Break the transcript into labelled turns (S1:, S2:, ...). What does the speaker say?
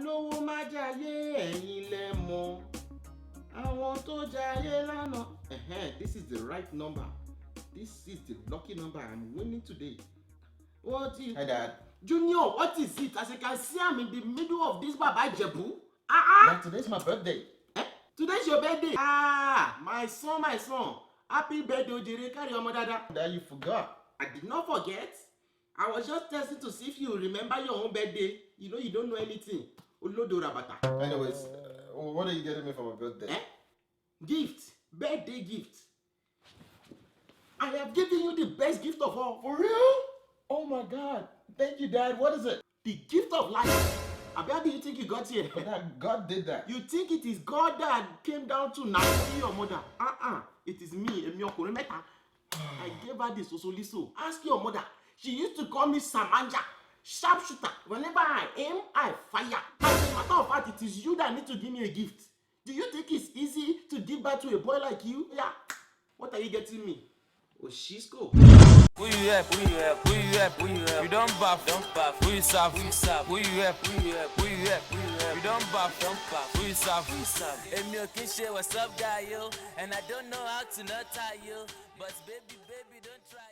S1: olówó má jayé ẹ̀yin lẹ mọ̀ àwọn tó jayé lánàá. This is the right number. This is the lucky number. I'm winning today. What is... Hi, Dad. Junior, what is it? As you can see, I'm in the middle of this Baba Jebu. Dad, today's my birthday. Today's your birthday? My son. Happy birthday, Ojire. Carry your mother. Dad, you forgot. I did not forget. I was just testing to see if you remember your own birthday. You know you don't know anything. Olodo Rabata.
S2: Anyways, what are you getting me for my birthday?
S1: Gift. Birthday gift. I have given you the best gift of all.
S2: For real? Oh my God. Thank you, Dad. What is it?
S1: The gift of life. How do you think you got here?
S2: But Dad, God did that.
S1: You think it is God that came down to now your mother? It is me, Emi Meta. I gave her this Osoliso. Ask your mother. She used to call me Samanja, sharpshooter. Whenever I aim, I fire. As a matter of fact, it is you that need to give me a gift. Do you think it's easy to give birth to a boy like you? Yeah. What are you getting me? Oshisco.
S3: Who you help? You don't baff. Who you serve? Who you help? You don't baff. Who you serve? Emi Okinse, what's up, guy, yo? And I don't know how to not tie you, but baby, don't try.